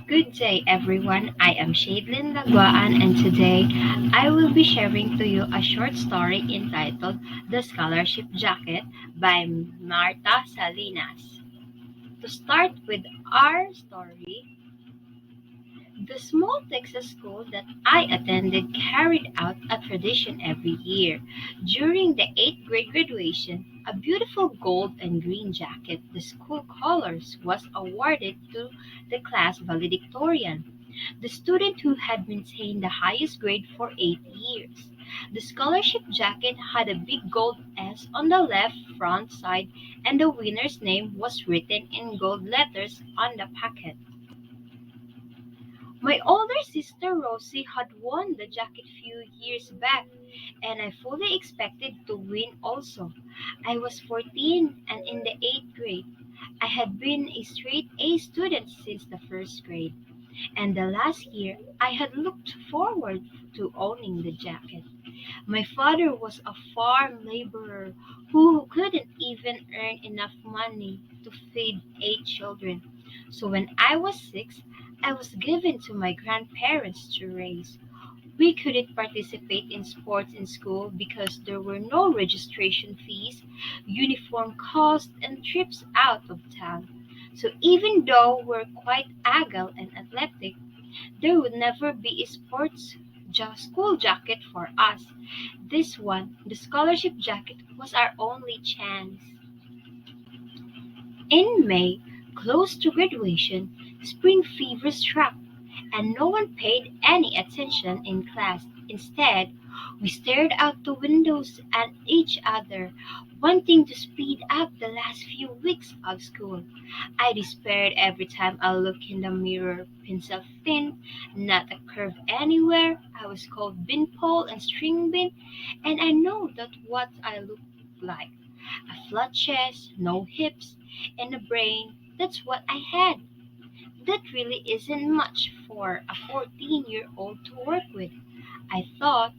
Good day, everyone. I am Shadlin Laguaan, and today I will be sharing to you a short story entitled The Scholarship Jacket by Marta Salinas. To start with our story, the small Texas school that I attended carried out a tradition every year. During the 8th grade graduation, a beautiful gold and green jacket, the school colors, was awarded to the class valedictorian, the student who had maintained the highest grade for 8 years. The scholarship jacket had a big gold S on the left front side, and the winner's name was written in gold letters on the packet. My older sister Rosie had won the jacket few years back, and I fully expected to win also. I was 14 and in the 8th grade. I had been a straight A student since the first grade, and the last year I had looked forward to owning the jacket. My father was a farm laborer who couldn't even earn enough money to feed 8 children. So when I was 6, I was given to my grandparents to raise. We couldn't participate in sports in school because there were no registration fees, uniform costs, and trips out of town. So even though we're quite agile and athletic, there would never be a school jacket for us. This one, the scholarship jacket, was our only chance. In May, close to graduation, spring fever struck, and no one paid any attention in class. Instead, we stared out the windows at each other, wanting to speed up the last few weeks of school. I despaired every time I looked in the mirror. Pencil thin, not a curve anywhere. I was called beanpole and string bean, and I know that what I looked like. A flat chest, no hips, and a brain. That's what I had. That really isn't much for a 14-year-old to work with, I thought,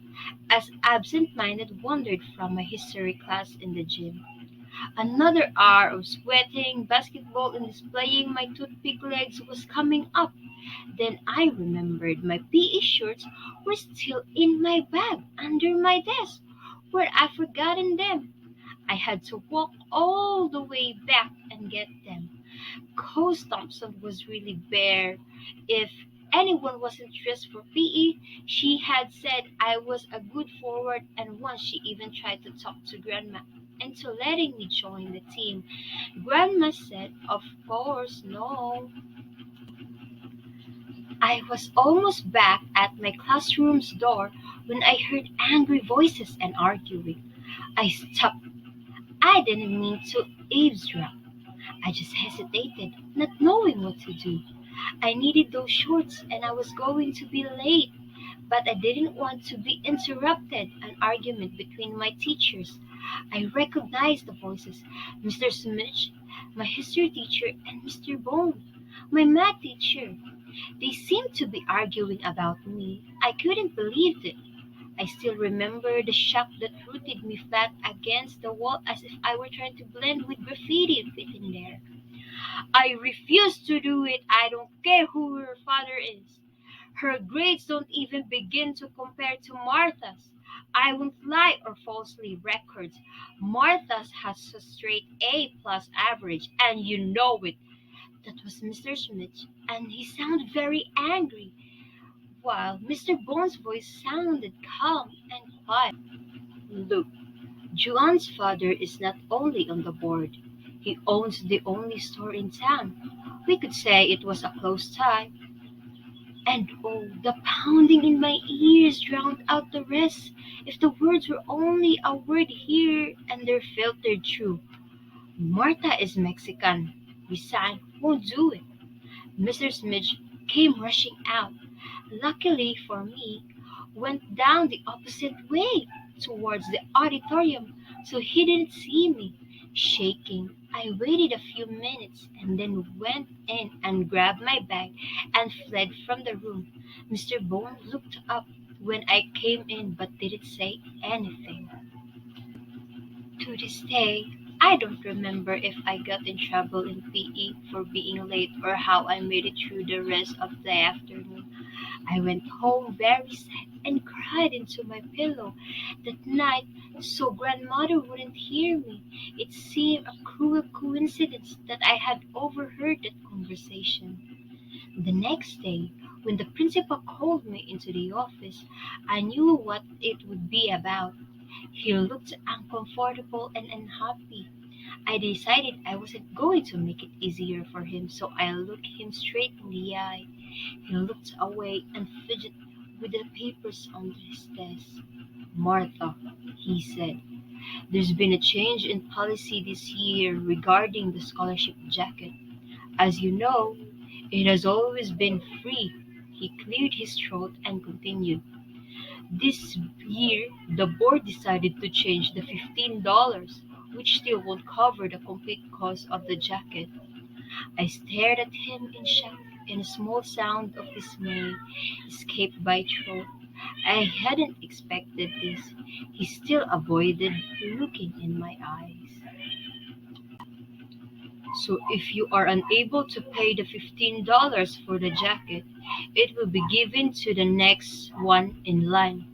as absent-minded wandered from my history class in the gym. Another hour of sweating, basketball, and displaying my toothpick legs was coming up. Then I remembered my PE shirts were still in my bag under my desk. Where I'd forgotten them. I had to walk all the way back and get them. Coach Thompson was really bare. If anyone wasn't dressed for PE, she had said I was a good forward, and once she even tried to talk to Grandma into letting me join the team. Grandma said, of course, no. I was almost back at my classroom's door when I heard angry voices and arguing. I stopped. I didn't mean to eavesdrop. I just hesitated, not knowing what to do. I needed those shorts and I was going to be late, but I didn't want to be interrupted an argument between my teachers. I recognized the voices, Mr. Smith, my history teacher, and Mr. Bone, my math teacher. They seemed to be arguing about me. I couldn't believe it. I still remember the shock that rooted me flat against the wall as if I were trying to blend with graffiti written there. I refuse to do it. I don't care who her father is. Her grades don't even begin to compare to Martha's. I won't lie or falsely records. Martha's has a straight A plus average, and you know it. That was Mr. Smith, and he sounded very angry, while Mr. Bone's voice sounded calm and quiet. Look, Juan's father is not only on the board, he owns the only store in town. We could say it was a close tie. And oh, the pounding in my ears drowned out the rest. If the words were only a word here and there filtered through. Marta is Mexican. Resign won't do it. Mr. Smith came rushing out. Luckily for me, went down the opposite way towards the auditorium, so he didn't see me. Shaking, I waited a few minutes and then went in and grabbed my bag and fled from the room. Mr. Bone looked up when I came in but didn't say anything. To this day, I don't remember if I got in trouble in PE for being late or how I made it through the rest of the afternoon. I went home very sad and cried into my pillow that night so grandmother wouldn't hear me. It seemed a cruel coincidence that I had overheard that conversation. The next day, when the principal called me into the office, I knew what it would be about. He looked uncomfortable and unhappy. I decided I wasn't going to make it easier for him, so I looked him straight in the eye. He looked away and fidgeted with the papers on his desk. "Martha," he said, "there's been a change in policy this year regarding the scholarship jacket. As you know, it has always been free." He cleared his throat and continued. "This year, the board decided to change the $15, which still won't cover the complete cost of the jacket." I stared at him in shock, and a small sound of dismay escaped my throat. I hadn't expected this. He still avoided looking in my eyes. "So if you are unable to pay the $15 for the jacket, it will be given to the next one in line."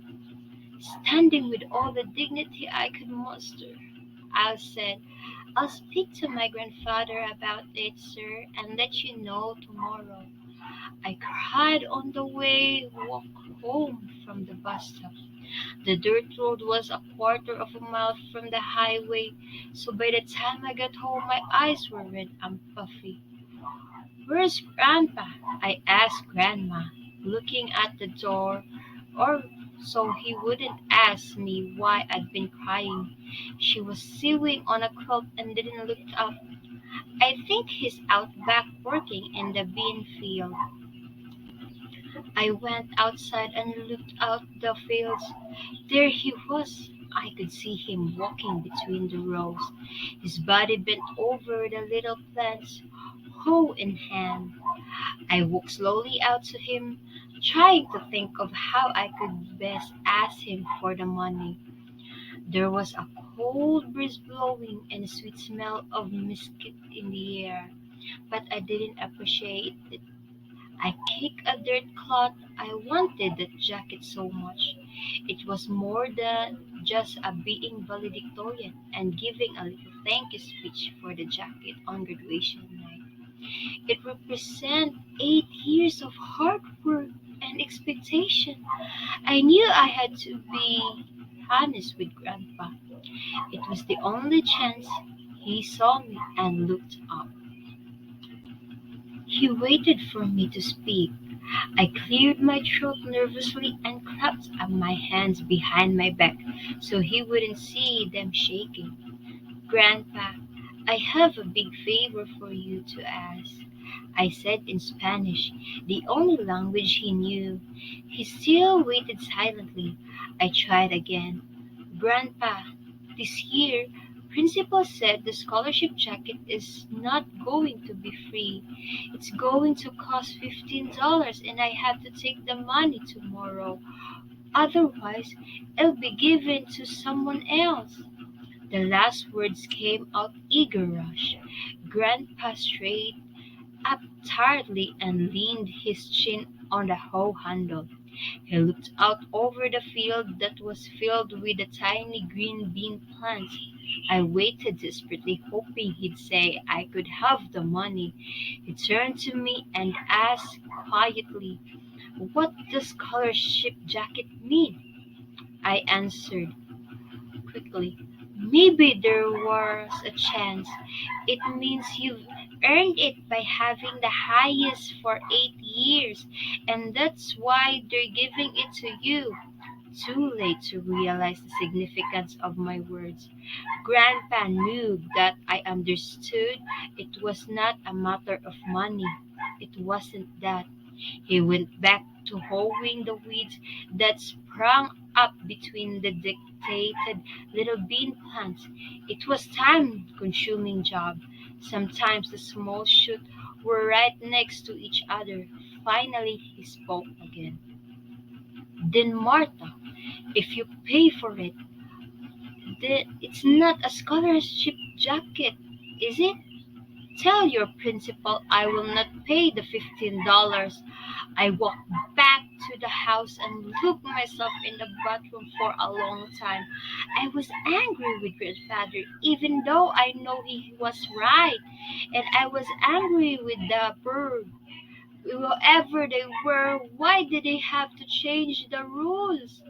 Standing with all the dignity I could muster, I said, "I'll speak to my grandfather about it, sir, and let you know tomorrow." I cried on the way walk home from the bus stop. The dirt road was a quarter of a mile from the highway, so by the time I got home my eyes were red and puffy. "Where's Grandpa?" I asked Grandma, looking at the door, or so he wouldn't ask me why I'd been crying. She was sewing on a quilt and didn't look up. "I think he's out back working in the bean field." I went outside and looked out the fields. There he was. I could see him walking between the rows, his body bent over the little plants, hoe in hand. I walked slowly out to him, trying to think of how I could best ask him for the money. There was a cold breeze blowing and a sweet smell of mesquite in the air, but I didn't appreciate it. I kicked a dirt cloth. I wanted that jacket so much. It was more than just a being valedictorian and giving a little thank you speech for the jacket on graduation night. It represented 8 years of hard work and expectation. I knew I had to be honest with Grandpa. It was the only chance. He saw me and looked up. He waited for me to speak. I cleared my throat nervously and clapped up my hands behind my back so he wouldn't see them shaking. "Grandpa, I have a big favor for you to ask," I said in Spanish, the only language he knew. He still waited silently. I tried again. "Grandpa, this year, Principal said the scholarship jacket is not going to be free. It's going to cost $15 and I have to take the money tomorrow. Otherwise, it'll be given to someone else." The last words came out eager rush. Grandpa straightened up tiredly and leaned his chin on the hoe handle. He looked out over the field that was filled with the tiny green bean plants. I waited desperately, hoping he'd say I could have the money. He turned to me and asked quietly, "What does scholarship jacket mean?" I answered quickly, "Maybe there was a chance. It means you've earned it by having the highest for 8 years, and that's why they're giving it to you." Too late to realize the significance of my words. Grandpa knew that I understood it was not a matter of money. It wasn't that. He went back to hoeing the weeds that sprung up between the dictated little bean plants. It was time-consuming job. Sometimes the small shoots were right next to each other. Finally he spoke again. "Then Martha, if you pay for it, then it's not a scholarship jacket, is it? Tell your principal I will not pay the $15. I walked back to the house and looked myself in the bathroom for a long time. I was angry with grandfather, even though I know he was right. And I was angry with the bird. Whoever they were, why did they have to change the rules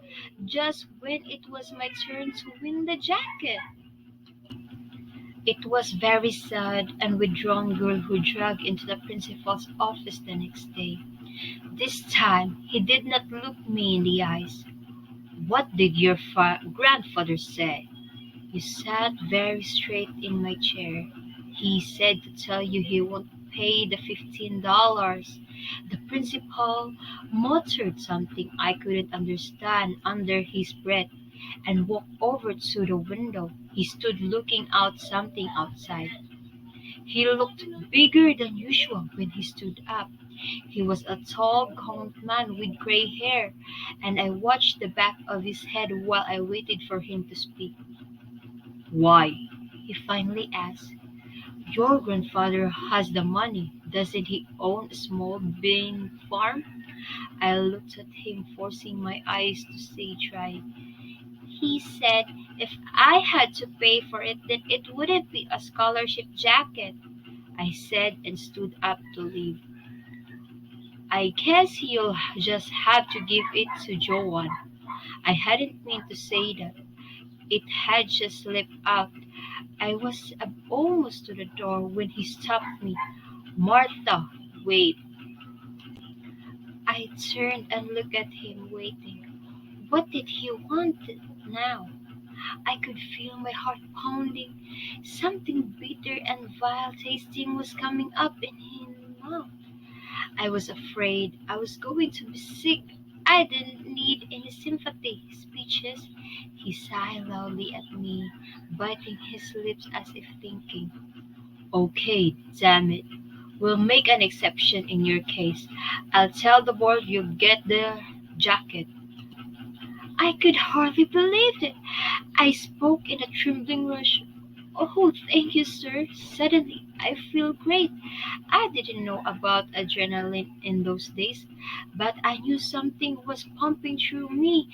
just when it was my turn to win the jacket? It was very sad and withdrawn girl who dragged into the principal's office the next day. This time he did not look me in the eyes. What did your grandfather say? You sat very straight in my chair. He said to tell you he won't pay the $15. The principal muttered something I couldn't understand under his breath and walked over to the window. He stood looking out something outside. He looked bigger than usual when he stood up. He was a tall, gaunt man with gray hair, and I watched the back of his head while I waited for him to speak. Why? He finally asked. Your grandfather has the money. Doesn't he own a small bean farm? I looked at him, forcing my eyes to stay dry. He said if I had to pay for it, then it wouldn't be a scholarship jacket, I said and stood up to leave. I guess you'll just have to give it to Joanne. I hadn't meant to say that. It had just slipped out. I was almost to the door when he stopped me. Martha, wait. I turned and looked at him, waiting. What did he want now? I could feel my heart pounding. Something bitter and vile tasting was coming up in his mouth. I was afraid I was going to be sick. I didn't need any sympathy speeches. He sighed loudly at me, biting his lips as if thinking, okay, damn it. We'll make an exception in your case. I'll tell the board you'll get the jacket. I could hardly believe it. I spoke in a trembling rush. Oh, thank you, sir. Suddenly, I feel great. I didn't know about adrenaline in those days, but I knew something was pumping through me,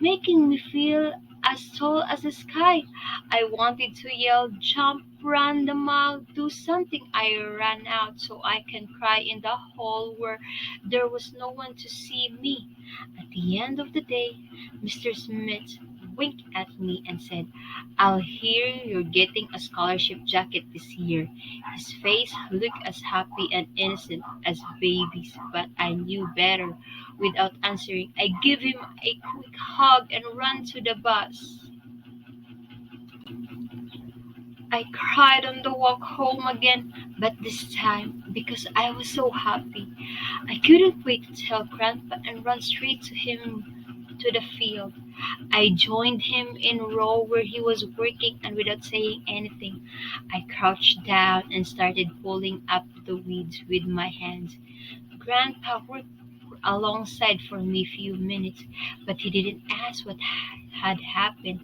making me feel as tall as the sky. I wanted to yell, jump, run the mile, do something. I ran out so I can cry in the hall where there was no one to see me. At the end of the day, Mr. Smith winked at me and said, I'll hear you're getting a scholarship jacket this year. His face looked as happy and innocent as baby's, but I knew better. Without answering, I gave him a quick hug and ran to the bus. I cried on the walk home again, but this time because I was so happy. I couldn't wait to tell Grandpa and run straight to him to the field. I joined him in row where he was working and without saying anything, I crouched down and started pulling up the weeds with my hands. Grandpa worked alongside for me a few minutes, but he didn't ask what had happened.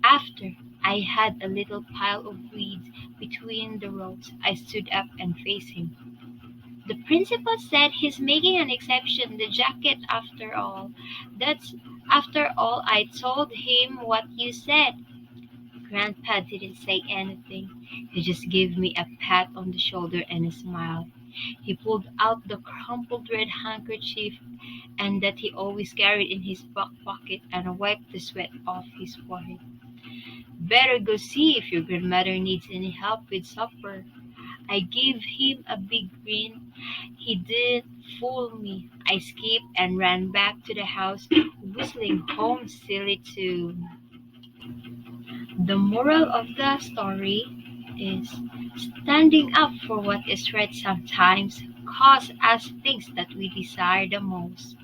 After I had a little pile of weeds between the rows, I stood up and faced him. The principal said he's making an exception, the jacket after all. That's after all I told him what you said. Grandpa didn't say anything. He just gave me a pat on the shoulder and a smile. He pulled out the crumpled red handkerchief and that he always carried in his back pocket and wiped the sweat off his forehead. Better go see if your grandmother needs any help with supper. I gave him a big grin. He didn't fool me. I skipped and ran back to the house, whistling home silly tune. The moral of the story is standing up for what is right sometimes costs us things that we desire the most.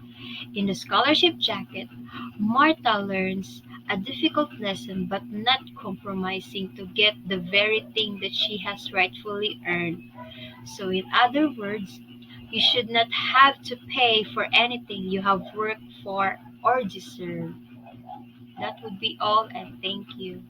In the scholarship jacket, Martha learns a difficult lesson but not compromising to get the very thing that she has rightfully earned. So, in other words, you should not have to pay for anything you have worked for or deserve. That would be all, and thank you.